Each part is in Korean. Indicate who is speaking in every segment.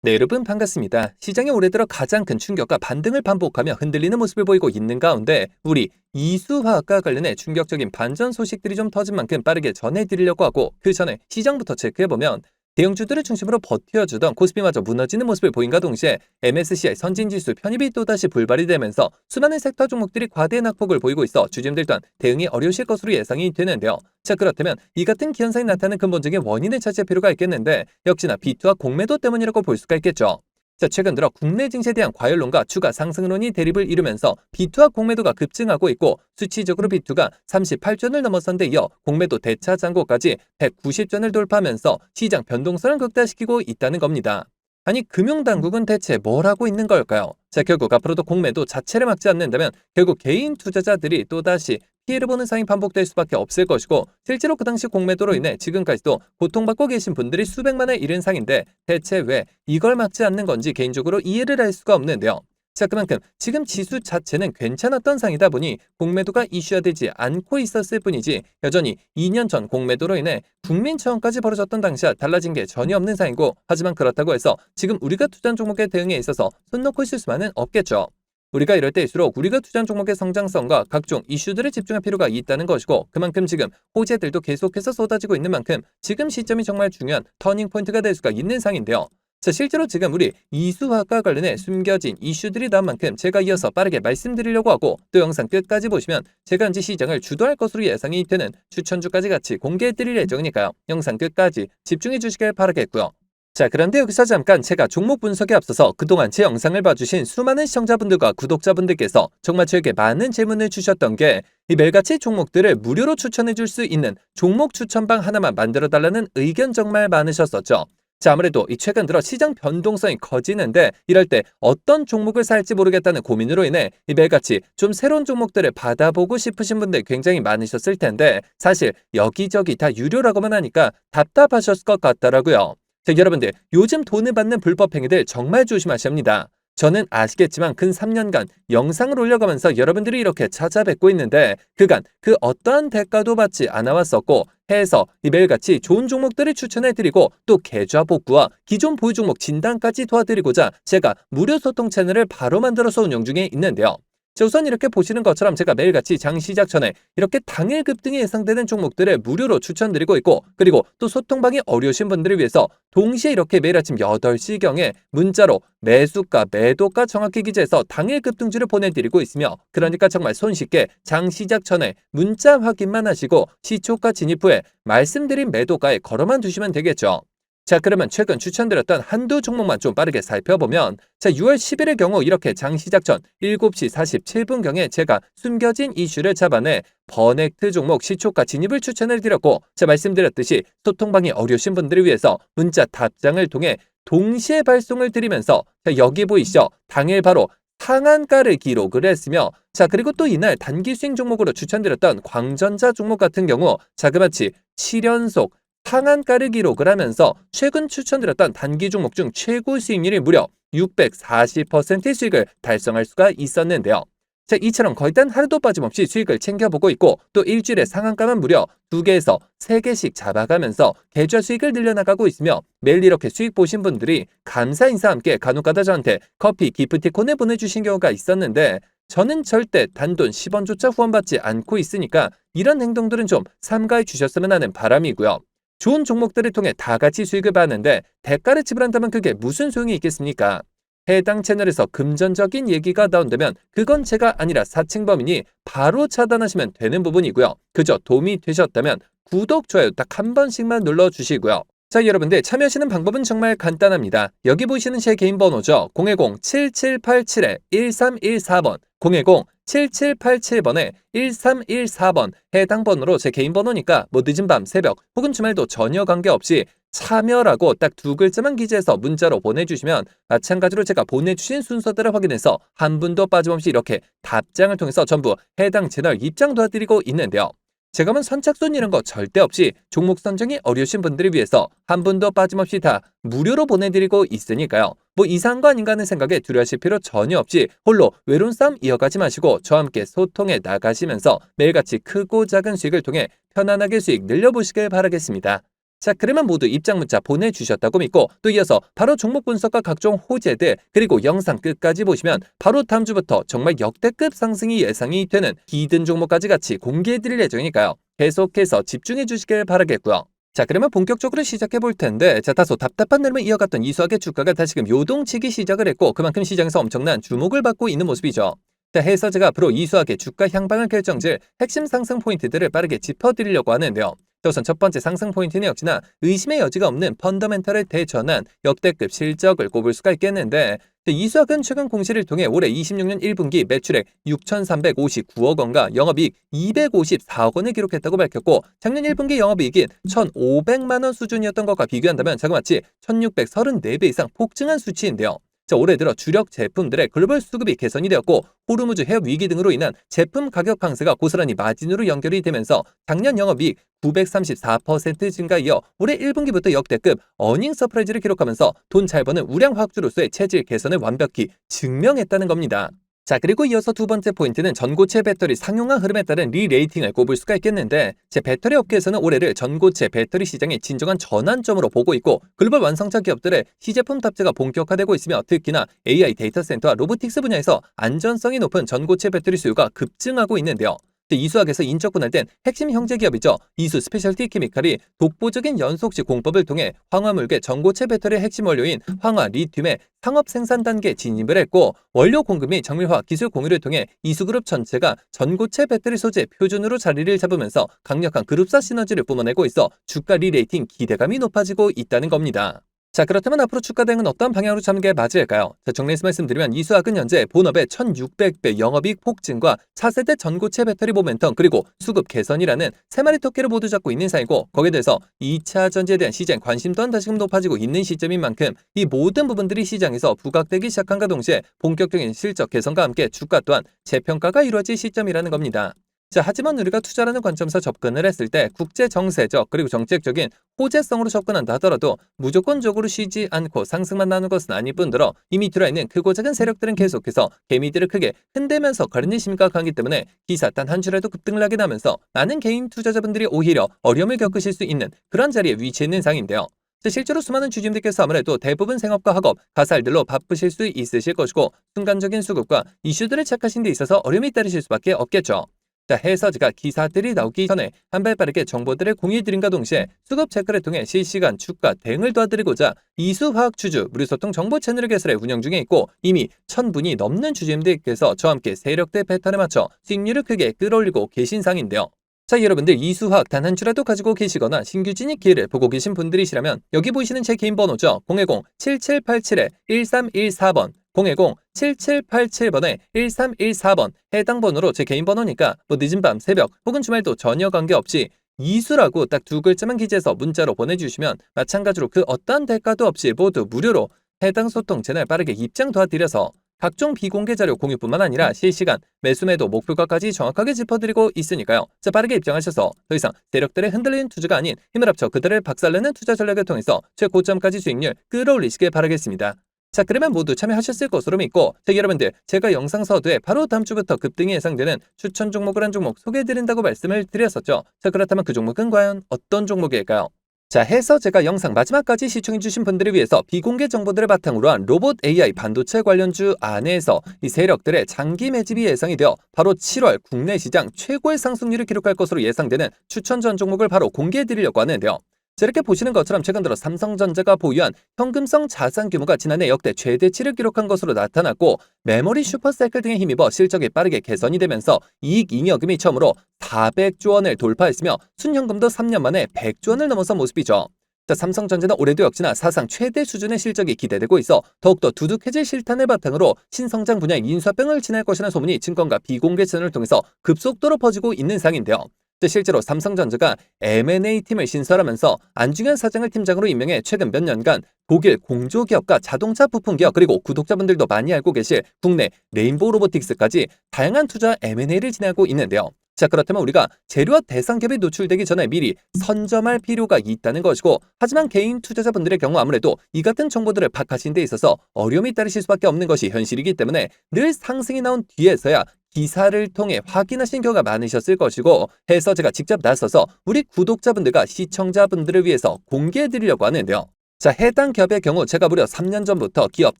Speaker 1: 네, 여러분 반갑습니다. 시장에 올해 들어 가장 큰 충격과 반등을 반복하며 흔들리는 모습을 보이고 있는 가운데 우리 이수화학과 관련해 충격적인 반전 소식들이 좀 터진 만큼 빠르게 전해드리려고 하고, 그 전에 시장부터 체크해보면 대형주들을 중심으로 버텨주던 코스피마저 무너지는 모습을 보인과 동시에 MSCI 선진지수 편입이 또다시 불발이 되면서 수많은 섹터 종목들이 과대 낙폭을 보이고 있어 주주들 또한 대응이 어려우실 것으로 예상이 되는데요. 자, 그렇다면 이 같은 기현상이 나타나는 근본적인 원인을 찾을 필요가 있겠는데, 역시나 비투와 공매도 때문이라고 볼 수가 있겠죠. 자, 최근 들어 국내 증시에 대한 과열론과 추가 상승론이 대립을 이루면서 비투와 공매도가 급증하고 있고, 수치적으로 비투가 38전을 넘어선 데 이어 공매도 대차 잔고까지 190전을 돌파하면서 시장 변동성을 극대화시키고 있다는 겁니다. 아니, 금융당국은 대체 뭘 하고 있는 걸까요? 자, 결국 앞으로도 공매도 자체를 막지 않는다면 결국 개인 투자자들이 또다시 피해를 보는 상황이 반복될 수밖에 없을 것이고, 실제로 그 당시 공매도로 인해 지금까지도 고통받고 계신 분들이 수백만에 이른 상인데 대체 왜 이걸 막지 않는 건지 개인적으로 이해를 할 수가 없는데요. 자, 그만큼 지금 지수 자체는 괜찮았던 상이다 보니 공매도가 이슈화되지 않고 있었을 뿐이지, 여전히 2년 전 공매도로 인해 국민처형까지 벌어졌던 당시와 달라진 게 전혀 없는 상이고, 하지만 그렇다고 해서 지금 우리가 투자한 종목의 대응에 있어서 손 놓고 있을 수만은 없겠죠. 우리가 이럴 때일수록 우리가 투자한 종목의 성장성과 각종 이슈들을 집중할 필요가 있다는 것이고, 그만큼 지금 호재들도 계속해서 쏟아지고 있는 만큼 지금 시점이 정말 중요한 터닝포인트가 될 수가 있는 상인데요. 자, 실제로 지금 우리 이수화학과 관련해 숨겨진 이슈들이 나온 만큼 제가 이어서 빠르게 말씀드리려고 하고, 또 영상 끝까지 보시면 제가 현재 시장을 주도할 것으로 예상이 되는 추천주까지 같이 공개해드릴 예정이니까요. 영상 끝까지 집중해 주시길 바라겠고요. 자, 그런데 여기서 잠깐 제가 종목 분석에 앞서서 그동안 제 영상을 봐주신 수많은 시청자분들과 구독자분들께서 정말 저에게 많은 질문을 주셨던 게, 이 매일같이 종목들을 무료로 추천해 줄 수 있는 종목 추천방 하나만 만들어 달라는 의견 정말 많으셨었죠. 자, 아무래도 이 최근 들어 시장 변동성이 커지는데 이럴 때 어떤 종목을 살지 모르겠다는 고민으로 인해 이 매일같이 좀 새로운 종목들을 받아보고 싶으신 분들 굉장히 많으셨을 텐데, 사실 여기저기 다 유료라고만 하니까 답답하셨을 것 같더라고요. 자, 여러분들 요즘 돈을 받는 불법 행위들 정말 조심하셔야 합니다. 저는 아시겠지만 근 3년간 영상을 올려가면서 여러분들이 이렇게 찾아뵙고 있는데, 그간 그 어떠한 대가도 받지 않아 왔었고, 해서 이 매일같이 좋은 종목들을 추천해드리고 또 계좌 복구와 기존 보유 종목 진단까지 도와드리고자 제가 무료 소통 채널을 바로 만들어서 운영 중에 있는데요. 자, 우선 이렇게 보시는 것처럼 제가 매일같이 장 시작 전에 이렇게 당일 급등이 예상되는 종목들을 무료로 추천드리고 있고, 그리고 또 소통방이 어려우신 분들을 위해서 동시에 이렇게 매일 아침 8시경에 문자로 매수가, 매도가 정확히 기재해서 당일 급등주를 보내드리고 있으며, 그러니까 정말 손쉽게 장 시작 전에 문자 확인만 하시고 시초가 진입 후에 말씀드린 매도가에 걸어만 두시면 되겠죠. 자, 그러면 최근 추천드렸던 한두 종목만 좀 빠르게 살펴보면, 자, 6월 10일의 경우 이렇게 장 시작 전 7시 47분경에 제가 숨겨진 이슈를 잡아내 버넥트 종목 시초가 진입을 추천을 드렸고, 자, 말씀드렸듯이 소통방이 어려우신 분들을 위해서 문자 답장을 통해 동시에 발송을 드리면서, 자, 여기 보이시죠? 당일 바로 상한가를 기록을 했으며, 자, 그리고 또 이날 단기 수익 종목으로 추천드렸던 광전자 종목 같은 경우 자그마치 7연속 상한가를 기록을 하면서 최근 추천드렸던 단기 종목 중 최고 수익률이 무려 640%의 수익을 달성할 수가 있었는데요. 자, 이처럼 거의 단 하루도 빠짐없이 수익을 챙겨보고 있고, 또 일주일에 상한가만 무려 2개에서 3개씩 잡아가면서 계좌 수익을 늘려나가고 있으며, 매일 이렇게 수익 보신 분들이 감사 인사와 함께 간혹가다 저한테 커피 기프티콘을 보내주신 경우가 있었는데, 저는 절대 단돈 10원조차 후원받지 않고 있으니까 이런 행동들은 좀 삼가해 주셨으면 하는 바람이고요. 좋은 종목들을 통해 다 같이 수익을 받는데 대가를 지불한다면 그게 무슨 소용이 있겠습니까? 해당 채널에서 금전적인 얘기가 나온다면 그건 제가 아니라 사칭범이니 바로 차단하시면 되는 부분이고요. 그저 도움이 되셨다면 구독, 좋아요 딱 한 번씩만 눌러주시고요. 자, 여러분들 참여하시는 방법은 정말 간단합니다. 여기 보시는 제 개인 번호죠. 010-7787-1314번 010-7787번에 1314번 해당 번호로 제 개인 번호니까 뭐 늦은 밤, 새벽 혹은 주말도 전혀 관계없이 참여라고 딱 두 글자만 기재해서 문자로 보내주시면 마찬가지로 제가 보내주신 순서대로 확인해서 한 분도 빠짐없이 이렇게 답장을 통해서 전부 해당 채널 입장 도와드리고 있는데요. 제가 선착순 이런 거 절대 없이 종목 선정이 어려우신 분들을 위해서 한 분도 빠짐없이 다 무료로 보내드리고 있으니까요. 뭐 이상한 거 아닌가 하는 생각에 두려워하실 필요 전혀 없이 홀로 외로운 싸움 이어가지 마시고 저와 함께 소통해 나가시면서 매일같이 크고 작은 수익을 통해 편안하게 수익 늘려보시길 바라겠습니다. 자, 그러면 모두 입장 문자 보내주셨다고 믿고 또 이어서 바로 종목 분석과 각종 호재들 그리고 영상 끝까지 보시면 바로 다음 주부터 정말 역대급 상승이 예상이 되는 히든 종목까지 같이 공개해드릴 예정이니까요. 계속해서 집중해 주시길 바라겠고요. 자, 그러면 본격적으로 시작해 볼 텐데, 자, 다소 답답한 흐름을 이어갔던 이수학의 주가가 다시금 요동치기 시작을 했고 그만큼 시장에서 엄청난 주목을 받고 있는 모습이죠. 자, 해서 제가 앞으로 이수학의 주가 향방을 결정질 핵심 상승 포인트들을 빠르게 짚어드리려고 하는데요. 우선 첫 번째 상승 포인트는 역시나 의심의 여지가 없는 펀더멘털을 대전한 역대급 실적을 꼽을 수가 있겠는데, 이수학은 최근 공시를 통해 올해 26년 1분기 매출액 6,359억 원과 영업이익 254억 원을 기록했다고 밝혔고, 작년 1분기 영업이익인 1,500만 원 수준이었던 것과 비교한다면 자그마치 1,634배 이상 폭증한 수치인데요. 자, 올해 들어 주력 제품들의 글로벌 수급이 개선이 되었고 호르무즈 해협 위기 등으로 인한 제품 가격 강세가 고스란히 마진으로 연결이 되면서 작년 영업이익 934% 증가이어 올해 1분기부터 역대급 어닝 서프라이즈를 기록하면서 돈 잘 버는 우량화학주로서의 체질 개선을 완벽히 증명했다는 겁니다. 자, 그리고 이어서 두 번째 포인트는 전고체 배터리 상용화 흐름에 따른 리레이팅을 꼽을 수가 있겠는데, 제 배터리 업계에서는 올해를 전고체 배터리 시장의 진정한 전환점으로 보고 있고 글로벌 완성차 기업들의 시제품 탑재가 본격화되고 있으며 특히나 AI 데이터 센터와 로보틱스 분야에서 안전성이 높은 전고체 배터리 수요가 급증하고 있는데요. 이수학에서 인적 분할된 핵심 형제 기업이죠. 이수 스페셜티 케미칼이 독보적인 연속식 공법을 통해 황화물계 전고체 배터리의 핵심 원료인 황화 리튬의 상업 생산 단계에 진입을 했고, 원료 공급 및 정밀화 기술 공유를 통해 이수그룹 전체가 전고체 배터리 소재 표준으로 자리를 잡으면서 강력한 그룹사 시너지를 뿜어내고 있어 주가 리레이팅 기대감이 높아지고 있다는 겁니다. 자, 그렇다면 앞으로 주가 대응은 어떤 방향으로 잡는 게 맞을까요? 자, 정리해서 말씀드리면 이수학은 현재 본업의 1600배 영업이익 폭증과 차세대 전고체 배터리 모멘텀 그리고 수급 개선이라는 세 마리 토끼를 모두 잡고 있는 사이고, 거기에 대해서 2차 전지에 대한 시장 관심 또한 다시금 높아지고 있는 시점인 만큼 이 모든 부분들이 시장에서 부각되기 시작한과 동시에 본격적인 실적 개선과 함께 주가 또한 재평가가 이루어질 시점이라는 겁니다. 자, 하지만 우리가 투자라는 관점에서 접근을 했을 때 국제 정세적 그리고 정책적인 호재성으로 접근한다 하더라도 무조건적으로 쉬지 않고 상승만 나는 것은 아닐 뿐더러 이미 들어있는 크고 작은 세력들은 계속해서 개미들을 크게 흔들면서 거리는 심리가 강하기 때문에 기사 단 한 주라도 급등을 하게 되면서 많은 개인 투자자분들이 오히려 어려움을 겪으실 수 있는 그런 자리에 위치해 있는 상인데요. 실제로 수많은 주주님들께서 아무래도 대부분 생업과 학업, 가사일들로 바쁘실 수 있으실 것이고 순간적인 수급과 이슈들을 체크하신 데 있어서 어려움이 따르실 수밖에 없겠죠. 자, 해서 제가 기사들이 나오기 전에 한 발 빠르게 정보들을 공유해드린과 동시에 수급 체크를 통해 실시간 주가 대응을 도와드리고자 이수화학주주 무료소통 정보 채널을 개설해 운영 중에 있고 이미 1,000분이 넘는 주주님들께서 저와 함께 세력대 패턴에 맞춰 수익률을 크게 끌어올리고 계신 상인데요. 자, 여러분들 이수화학 단 한 주라도 가지고 계시거나 신규 진입 기회를 보고 계신 분들이시라면 여기 보이시는 제 개인 번호죠. 010-7787-1314번 010-7787번에 1314번 해당 번호로 제 개인 번호니까 뭐 늦은 밤, 새벽 혹은 주말도 전혀 관계없이 이수라고 딱 두 글자만 기재해서 문자로 보내주시면 마찬가지로 그 어떠한 대가도 없이 모두 무료로 해당 소통 채널 빠르게 입장 도와드려서 각종 비공개 자료 공유뿐만 아니라 실시간 매수매도 목표가까지 정확하게 짚어드리고 있으니까요. 자, 빠르게 입장하셔서 더 이상 세력들의 흔들리는 투자가 아닌 힘을 합쳐 그들을 박살내는 투자 전략을 통해서 최고점까지 수익률 끌어올리시길 바라겠습니다. 자, 그러면 모두 참여하셨을 것으로 믿고 여러분들 제가 영상 서두에 바로 다음 주부터 급등이 예상되는 추천 종목을 한 종목 소개해드린다고 말씀을 드렸었죠. 자, 그렇다면 그 종목은 과연 어떤 종목일까요? 자, 해서 제가 영상 마지막까지 시청해주신 분들을 위해서 비공개 정보들을 바탕으로 한 로봇 AI 반도체 관련주 안에서 이 세력들의 장기 매집이 예상이 되어 바로 7월 국내 시장 최고의 상승률을 기록할 것으로 예상되는 추천 전 종목을 바로 공개해드리려고 하는데요. 이렇게 보시는 것처럼 최근 들어 삼성전자가 보유한 현금성 자산 규모가 지난해 역대 최대치를 기록한 것으로 나타났고 메모리 슈퍼사이클 등에 힘입어 실적이 빠르게 개선이 되면서 이익 잉여금이 처음으로 400조 원을 돌파했으며 순현금도 3년 만에 100조 원을 넘어선 모습이죠. 자, 삼성전자는 올해도 역시나 사상 최대 수준의 실적이 기대되고 있어 더욱더 두둑해질 실탄을 바탕으로 신성장 분야의 인수합병을 진행할 것이라는 소문이 증권가 비공개 채널을 통해서 급속도로 퍼지고 있는 상인데요. 실제로 삼성전자가 M&A 팀을 신설하면서 안중현 사장을 팀장으로 임명해 최근 몇 년간 독일 공조기업과 자동차 부품기업 그리고 구독자분들도 많이 알고 계실 국내 레인보우 로보틱스까지 다양한 투자 M&A를 진행하고 있는데요. 자, 그렇다면 우리가 재료와 대상 기업이 노출되기 전에 미리 선점할 필요가 있다는 것이고, 하지만 개인 투자자분들의 경우 아무래도 이 같은 정보들을 파악하신 데 있어서 어려움이 따르실 수밖에 없는 것이 현실이기 때문에 늘 상승이 나온 뒤에서야 기사를 통해 확인하신 경우가 많으셨을 것이고 해서 제가 직접 나서서 우리 구독자분들과 시청자분들을 위해서 공개해드리려고 하는데요. 자, 해당 기업의 경우 제가 무려 3년 전부터 기업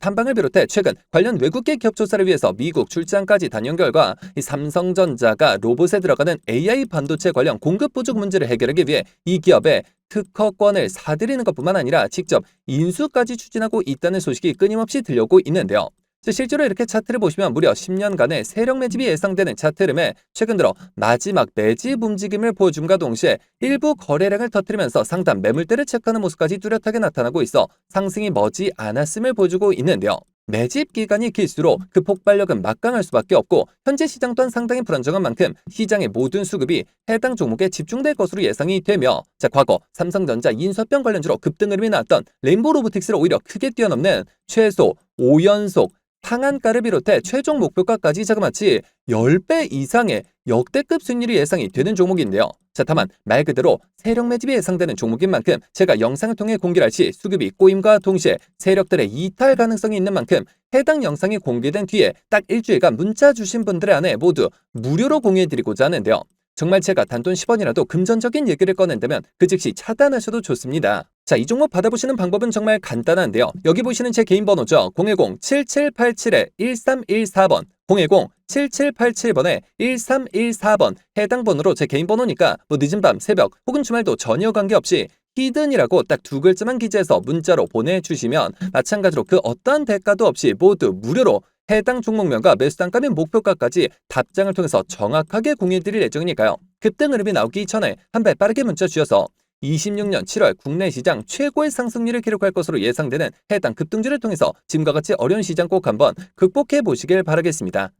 Speaker 1: 탐방을 비롯해 최근 관련 외국계 기업 조사를 위해서 미국 출장까지 다녀온 결과 이 삼성전자가 로봇에 들어가는 AI 반도체 관련 공급 부족 문제를 해결하기 위해 이 기업에 특허권을 사들이는 것뿐만 아니라 직접 인수까지 추진하고 있다는 소식이 끊임없이 들려오고 있는데요. 실제로 이렇게 차트를 보시면 무려 10년간의 세력 매집이 예상되는 차트 흐름에 최근 들어 마지막 매집 움직임을 보여줌과 동시에 일부 거래량을 터뜨리면서 상단 매물대를 체크하는 모습까지 뚜렷하게 나타나고 있어 상승이 머지 않았음을 보여주고 있는데요. 매집 기간이 길수록 그 폭발력은 막강할 수밖에 없고 현재 시장 또한 상당히 불안정한 만큼 시장의 모든 수급이 해당 종목에 집중될 것으로 예상이 되며 과거 삼성전자 인수합병 관련주로 급등 흐름이 나왔던 레인보우 로보틱스를 오히려 크게 뛰어넘는 최소 5연속 상한가를 비롯해 최종 목표가까지 자그마치 10배 이상의 역대급 수익률이 예상이 되는 종목인데요. 다만 말 그대로 세력 매집이 예상되는 종목인 만큼 제가 영상을 통해 공개를 할 시 수급이 꼬임과 동시에 세력들의 이탈 가능성이 있는 만큼 해당 영상이 공개된 뒤에 딱 일주일간 문자 주신 분들의 안에 모두 무료로 공유해드리고자 하는데요. 정말 제가 단돈 10원이라도 금전적인 얘기를 꺼낸다면 그 즉시 차단하셔도 좋습니다. 이 종목 받아보시는 방법은 정말 간단한데요. 여기 보시는 제 개인 번호죠. 010-7787-1314번 010-7787번에 1314번 해당 번호로 제 개인 번호니까 늦은 밤, 새벽 혹은 주말도 전혀 관계없이 히든이라고 딱 두 글자만 기재해서 문자로 보내주시면 마찬가지로 그 어떠한 대가도 없이 모두 무료로 해당 종목명과 매수단가 및 목표가까지 답장을 통해서 정확하게 공유해드릴 예정이니까요. 급등 흐름이 나오기 전에 한 발 빠르게 문자 주셔서 26년 7월 국내 시장 최고의 상승률을 기록할 것으로 예상되는 해당 급등주를 통해서 지금과 같이 어려운 시장 꼭 한번 극복해 보시길 바라겠습니다.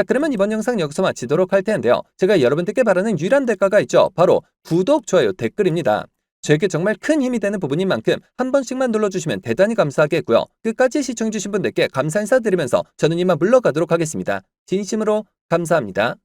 Speaker 1: 그러면 이번 영상 여기서 마치도록 할 텐데요. 제가 여러분들께 바라는 유일한 대가가 있죠. 바로 구독, 좋아요, 댓글입니다. 저에게 정말 큰 힘이 되는 부분인 만큼 한 번씩만 눌러주시면 대단히 감사하겠고요. 끝까지 시청해주신 분들께 감사 인사드리면서 저는 이만 물러가도록 하겠습니다. 진심으로 감사합니다.